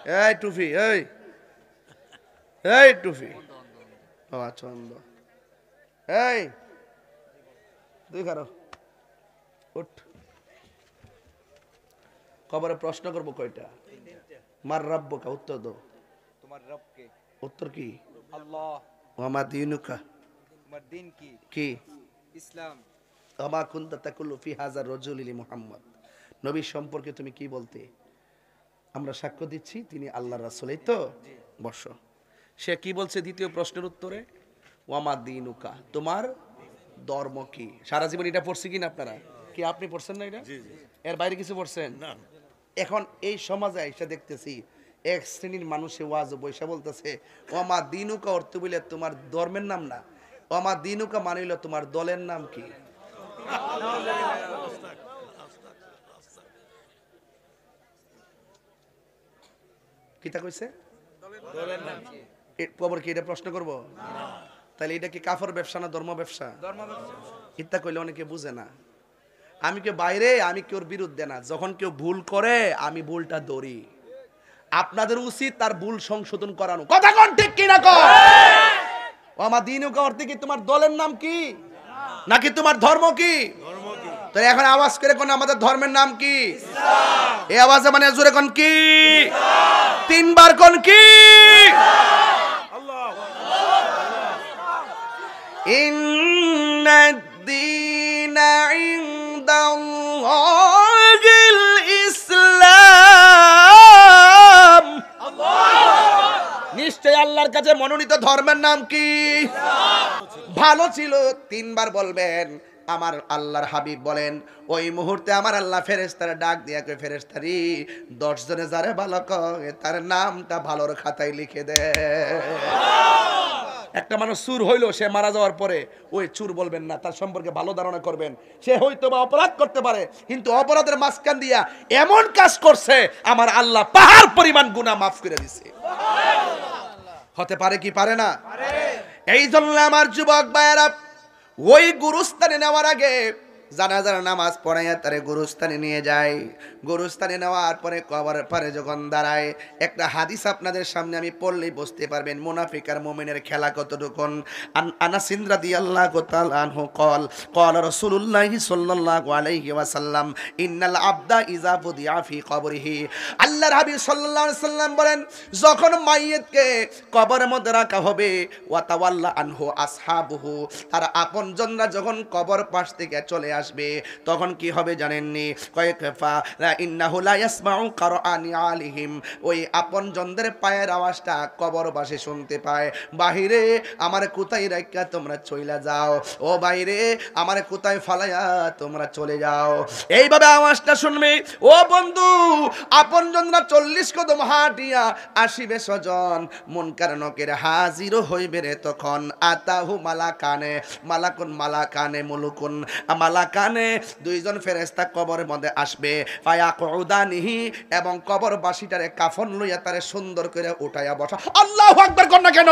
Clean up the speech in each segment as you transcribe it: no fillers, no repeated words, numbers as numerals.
এই টুফি, এই এই টুফি, ও আচ্ছা অন্ধ। এই তুই খারো, উঠ। কবরে প্রশ্ন করবো কয়টা? মার রাব্বুকা, উত্তর দাও। তোমার রব কে? উত্তর কি? আল্লাহ। ওয়ামা দীনুকা, তোমার দিন কি? কি? ইসলাম। ওয়ামা কুনতা তাকুলু ফি হাযার রাজুলি মুহাম্মদ, নবী সম্পর্কে তুমি কি বলতে? আমরা সাক্ষ্য দিচ্ছি তিনি আল্লাহর রাসূল। এই তো বর্ষ। সে কি বলছে দ্বিতীয় প্রশ্নের উত্তরে? ওয়ামা দীনুকা, তোমার ধর্ম কি? সারা জীবন এটা পড়ছি কিনা আপনারা? কি আপনি পড়ছেন না এটা? এর বাইরে কিছু পড়ছেন না? এখন এই সমাজে এসে দেখতেছি এক শ্রেণীর মানুষে ওয়াজ বৈশা বলতেছে ওয়ামা দীনুকা অর্থ বলে তোমার ধর্মের নাম না, ওয়ামা দীনুকা মানিল তোমার দলের নাম কি? কিতা কইছে? কবর কি এটা প্রশ্ন করব? তাহলে এটা কি কাফর ব্যবসা না ধর্ম ব্যবসা? ইত্যা কইলে অনেকে বুঝে না। আমি কেউ বাইরে, আমি কেউর বিরুদ্ধে না। যখন কেউ ভুল করে আমি ভুলটা ধরি। আপনাদের উচিত তার ভুল সংশোধন করানো। কথা কোন ঠিক কি না কর? ও আমার দিনুকা অর্থে কি তোমার দলের নাম কি নাকি তোমার ধর্ম কি? তাহলে এখন আওয়াজ করে কোন আমাদের ধর্মের নাম কি? ইসলাম। এই আওয়াজে মানে জোরে কোন কি? ইসলাম। তিনবার কোন কি? আল্লাহু আকবার। ইন্নাদ-দীনা ইনদাল্লাহিল ইসলাম। নিশ্চয় আল্লাহর কাছে মনোনীত ধর্মের নাম কি? ভালো ছিল তিনবার বলবেন। আমার আল্লাহর হাবিব বলেন ওই মুহূর্তে আমার আল্লাহ ফেরেশতারে ডাক দিয়া কয় ফেরেশতারি 10 জনে যারে ভালো কয় তার নামটা ভালোর খাতায় লিখে দে। একটা মানুষ চুর হইলো, সে মারা যাওয়ার পরে ওই চুর বলবেন না, তার সম্পর্কে ভালো ধারণা করবেন। সে হয়তো বা অপরাধ করতে পারে, কিন্তু অপরাধের মাঝখান দিয়া এমন কাজ করছে আমার আল্লাহ পাহাড় পরিমাণ গুনাহ মাফ করে দিছে। হতে পারে কি পারে না? এই জন্য আমার যুবক ভাইয়েরা ওই গুরুস্থানে নেওয়ার আগে জানাজার নামাজ পড়াইয়া তারে গুরুস্থানে নিয়ে যায়। গুরুস্থানে নেওয়ার পরে কবরের পারে যখন দাঁড়ায়, একটা হাদিস আপনাদের সামনে আমি পড়লেই বুঝতে পারবেন মুনাফিক আর মুমিনের খেলা কতটুকুন। আনাস রাদিয়াল্লাহু তাআলা আনহু قال قال رسول الله صلى الله عليه وسلم ان العبد اذا وضع في قبره, আল্লাহর হাবিব সাল্লাল্লাহু আলাইহি সাল্লাম বলেন যখন মাইয়িতকে কবরের মধ্যে রাখা হবে ওয়া তাওয়াল্লা আনহু আসহাবুহু, তার আপনজনরা যখন কবর পাশ থেকে চলে আসবে তখন কি হবে জানেননি? কয়েকফা ইন্নাহু লা ইয়াসমাউ কারআনি আলিহিম, ওই আপনজনদের পায়ের আওয়াজটা কবরবাসী শুনতে পায়। বাহিরে আমার কোথায় রাখা তোমরা চইলা যাও, ও বাইরে আমার কোথায় ফালাইয়া তোমরা চলে যাও, এইভাবে আওয়াজটা শুনবে। ও বন্ধু, আপনজনরা 40 কদম হাঁটিয়া আসিবে স্বজন, মুনকার নকির হাজির হইবে রে তখন। আতাহু মালাকানে, মালাকুন মালাকানে মুলুকুন, মালাকানে দুইজন ফেরেশতা কবরের মধ্যে আসবে। ফায়াকুদানিহি, এবং কবরবাসীটারে কাফন লইয়া তারে সুন্দর করে উঠাইয়া বসা। আল্লাহু আকবার কর না কেন?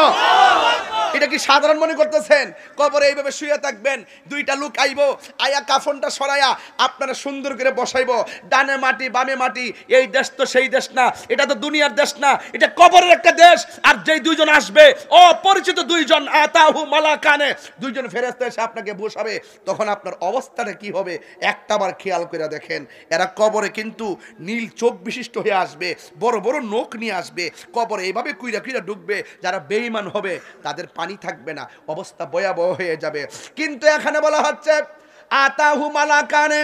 এটা কি সাধারণ মনে করতেছেন? কবরে এইভাবে শুয়ে থাকবেন, দুইটা লোক আইবো, আয়া কাফনটা সরাইয়া আপনারা সুন্দর করে বসাইবো। ডানে মাটি বামে মাটি, এই দেশ তো সেই দেশ না, এটা তো দুনিয়ার দেশ না, এটা কবরের একটা দেশ। আর যেই দুইজন আসবে অপরিচিত দুইজন, আতাহু মালাকানে, দুইজন ফেরেশতা এসে আপনাকে বসাবে, তখন আপনার অবস্থাটা কি হবে একটাবার খেয়াল করে দেখেন। এরা কবরে কিন্তু নীল চোখ বিশিষ্ট হয়ে আসবে, বড় বড় নখ নিয়ে আসবে, কবরে এইভাবে কুইরা কুইরা ঢুকবে। যারা বেঈমান হবে তাদের পানি থাকবে না, অবস্থা ভয়াবহ হয়ে যাবে। কিন্তু এখানে বলা হচ্ছে আতাহু মালাকানে,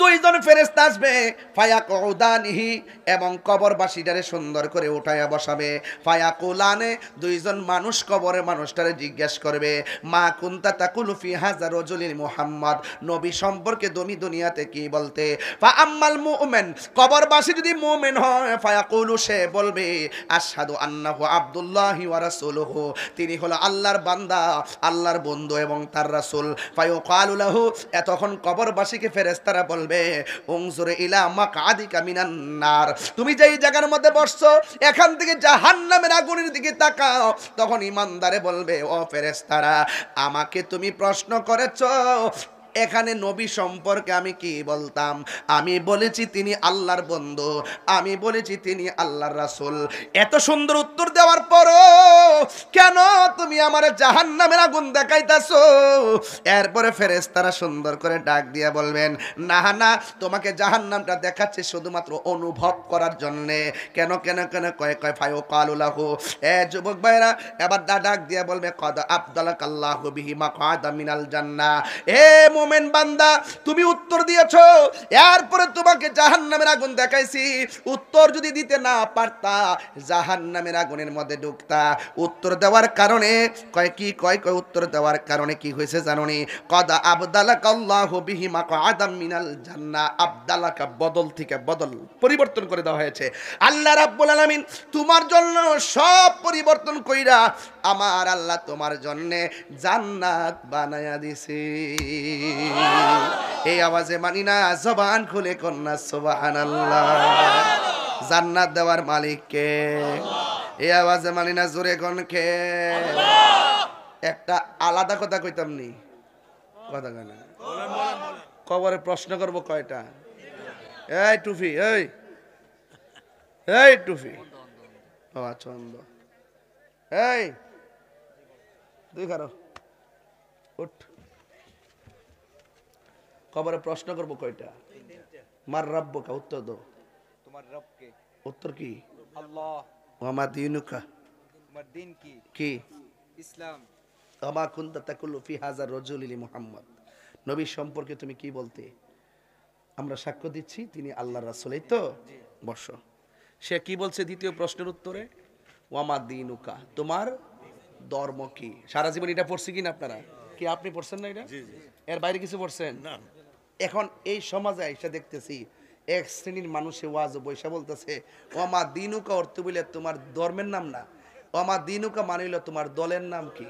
দুইজন ফেরেশতা আসবে। ফায়াকুদানিহি, এবং কবরবাসীটারে সুন্দর করে উঠায়া বসাবে। ফায়াকুলানে, দুইজন মানুষ কবরে মানুষটারে জিজ্ঞেস করবে মা কুনতা তাকুলু ফি হাযা রাজুলিল মুহাম্মদ, নবী সম্পর্কে তুমি দুনিয়াতে কি বলতে? ফা আম্মাল মুমিন, কবরবাসী যদি মুমিন হয়, ফায়াকুলু, সে বলবে আশহাদু আন্নাহু আব্দুল্লাহি ওয়া রাসূলুহু, তিনি হলো আল্লাহর বান্দা, আল্লাহর বন্ধু এবং তার রাসূল। ফায়ুকালু লাহু, তখন কবরবাসীকে ফেরেশতারা বলবে উনজুর ইলা মাকআদিকা মিনান নার, তুমি যেই জায়গার মধ্যে বসছো এখান থেকে জাহান্নামের আগুনের দিকে তাকাও। তখন ঈমানদারে বলবে ও ফেরেশতারা, আমাকে তুমি প্রশ্ন করেছো এখানে নবী সম্পর্কে আমি কি বলতাম? আমি বলেছি তিনি আল্লাহর বন্ধু, আমি বলেছি তিনি আল্লাহর রাসূল। এত সুন্দর উত্তর দেওয়ার পরও কেন তুমি আমার জাহান্নামের আগুন দেখাইতাছো? এরপরে ফেরেশতারা সুন্দর করে ডাক দিয়া বলবেন, না না, তোমাকে জাহান্নামটা দেখাচ্ছে শুধুমাত্র অনুভব করার জন্যে। কেন কেন কেন কয় কয় ফায়ু কালুলাহু, এ যুবক ভাইরা এবার ডাক দিয়া বলবে, কদ আবদালাকাল্লাহু বিহি মাকআদা মিনাল জান্নাহ। এ মুমিন বান্দা, তুমি উত্তর দিয়েছো, এরপরে তোমাকে জাহান্নামের আগুন দেখাইছি। উত্তর যদি দিতে না পারতা, জাহান্নামের আগুনের মধ্যে ঢুকতা। উত্তর দেওয়ার কারণে কয় কি কয় কয় উত্তর দেওয়ার কারণে কি হয়েছে জানোনি? কদ আবদালাকাল্লাহু বিহি মাকআদা মিনাল জান্নাহ। আবদালাকা বদল থেকে বদল, পরিবর্তন করে দেওয়া হয়েছে। আল্লাহ রাব্বুল আলামিন তোমার জন্য সব পরিবর্তন কইরা আমার আল্লাহ তোমার জন্য জান্নাত বানায়া দিছে। এই আওয়াজে মানি না, জবান খুলে কন্যা সুবহানাল্লাহ। জান্নাত দেওয়ার মালিক কে? এই আওয়াজে মানি না, জোরে কোন কে? একটা আলাদা কথা কইতাম নি, কথা কেন কবরে প্রশ্ন করব কয়টা? এই টুফি, এই টুফি, ও আচ্ছা, এই তুই খারো, উঠ। কবরে প্রশ্ন করব কয়টা? মার রাব্বুকা, উত্তর দাও। তোমার রব কে? উত্তর কি? আল্লাহ। ওয়ামা দীনুকা, তোমার দিন কি? কি? ইসলাম। ওয়ামা কুনতা তাকুলু ফি হাযা রাজুলি মুহাম্মদ। নবী সম্পর্কে তুমি কি বলতে? আমরা সাক্ষ্য দিচ্ছি তিনি আল্লাহর রাসূল। এই তো বসো। সে কি বলছে দ্বিতীয় প্রশ্নের উত্তরে? ওয়ামা দীনুকা, তোমার ধর্ম কি? সারা জীবন এটা পড়ছি কিনা আপনারা? কি আপনি পড়ছেন না এটা? এর বাইরে কিছু পড়ছেন না? এখন এই সমাজে এসে দেখতেছি এক শ্রেণীর মানুষে ওয়াজ বৈশা বলতেছে ওয়ামা দীনুকা অর্থ বলে তোমার ধর্মের নাম না, ওয়ামা দীনুকা মানিল তোমার দলের নাম কি?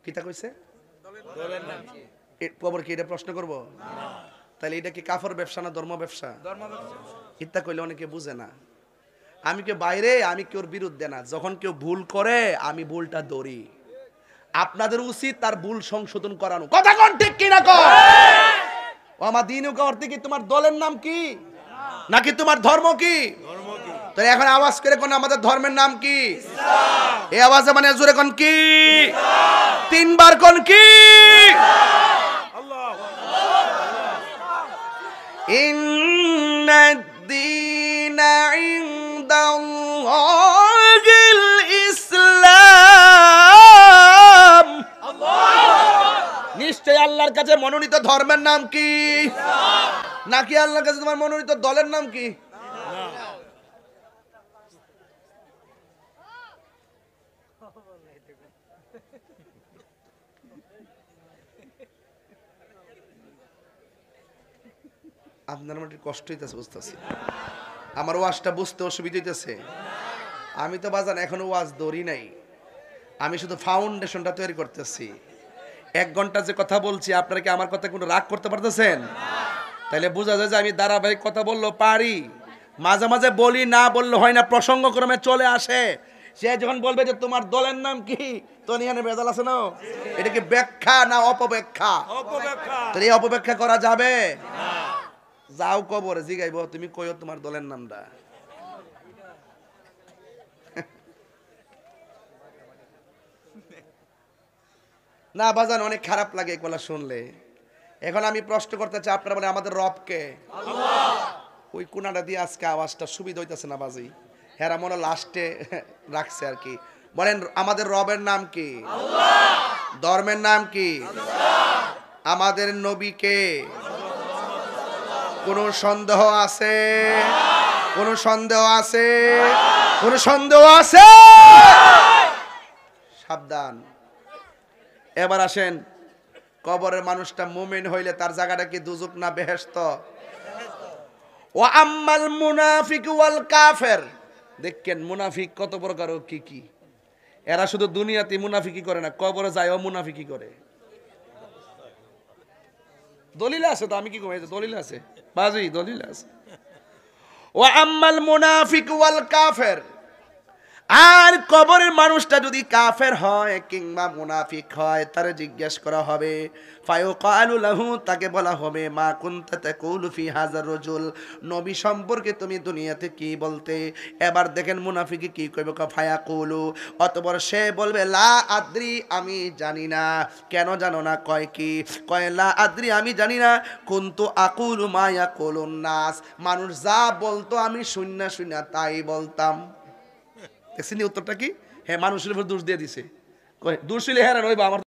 কিতা কইছে? কবর কি এটা প্রশ্ন করব? তাহলে এটা কি কাফর ব্যবসা না ধর্ম ব্যবসা? ইত্যা কইলে অনেকে বুঝে না। আমি কেউ বাইরে, আমি কেউর বিরুদ্ধে না। যখন কেউ ভুল করে আমি ভুলটা ধরি। আপনাদের উচিত তার ভুল সংশোধন করানো। কথা কোন ঠিক কি না কর? ও আমার দিনুকা অর্থে কি তোমার দলের নাম কি নাকি তোমার ধর্ম কি? তাহলে এখন আওয়াজ করে কোন আমাদের ধর্মের নাম কি? ইসলাম। এই আওয়াজে মানে জোরে কোন কি? ইসলাম। তিনবার কোন কি? আল্লাহু আকবার। ইন্নাদ-দীনা ইনদাল্লাহিল ইসলাম। নিশ্চয় আল্লাহর কাছে মনোনীত ধর্মের নাম কি? ইসলাম। নাকি আল্লাহর কাছে তোমার মনোনীত দলের নাম কি? আপনার আমার কষ্ট হইতেছে, বুঝতেছি। আমার ওয়াজটা বুঝতে অসুবিধা হইতেছে। আমি তো বাজান এখনো ওয়াজ ধরি নাই, আমি শুধু ফাউন্ডেশনটা তৈরি করতেছি। 1 ঘন্টা যে কথা বলছি, আপনারা কি আমার কথা কোনো রাগ করতে পারতেছেন? তাহলে বোঝা যায় যে আমি ধারাবাহিক কথা বললেও পারি, মাঝে মাঝে বলি, না বললে হয় না, প্রসঙ্গক্রমে চলে আসে। সে যখন বলবে যে তোমার দলের নাম কি, তো নিয়ে বেজাল আছে না? এটা কি ব্যাখ্যা না অপব্যাখ্যা? তাহলে এই অপব্যাখ্যা করা যাবে? যাও কবরে জিগাইব, তুমি কইও তোমার দলের নামটা। না বাজান, অনেক খারাপ লাগে এগুলা শুনলে। এখন আমি প্রশ্ন করতে চাই, আপনারা বলে আমাদের রব কে? আল্লাহ। ওই কোনাটা দিয়ে আজকে আওয়াজটা সুবিধা হইতেছে না বাজি, হেরা মনে লাস্টে রাখছে আর কি। বলেন আমাদের রবের নাম কি? আল্লাহ। ধর্মের নাম কি? ইসলাম। আমাদের নবী কে? কোন সন্দেহ আছে? কোন সন্দেহ আছে? কোন সন্দেহ আছে? সাবধান। এবার আসেন, কবরের মানুষটা মুমিন হইলে তার জায়গাটা কি দুজক না বেহেশত? ওয়া আম্মাল মুনাফিক ওয়াল কাফের। দেখেন মুনাফিক কত প্রকার ও কি কি। এরা শুধু দুনিয়াতে মুনাফিকি করে না, কবরে যায়ও মুনাফিকি করে। দলিল আছে তো, আমি কি কই, দলিল আছে বাজি, দলিল আছে। ওয়া আম্মাল মুনাফিক ওয়াল কাফের। আর কবরের মানুষটা যদি কাফের হয় কিংবা মুনাফিক হয় তার জিজ্ঞেস করা হবে ফায়ুকালু লাহু, তাকে বলা হবে মা কুনতা তাকুলু ফি হাযার রাজুল, নবী সম্পর্কে তুমি দুনিয়াতে কি বলতে। এবার দেখেন মুনাফিকে কি কইবে, ফায়াকুলু, অতঃপর সে বলবে লা আদ্রি, আমি জানি না। কেন জানো না? কয় কি? কয় লা আদ্রি, আমি জানি না। কুনতু আকুলু মা ইয়াকুলুন নাস, মানুষ যা বলতো আমি শুননা শুননা তাই বলতাম। দেখছেন উত্তরটা কি? হ্যাঁ, মানুষের উপর দোষ দিয়ে দিছে। কয় দোষ হইলে হ্যাঁ নইবা আমার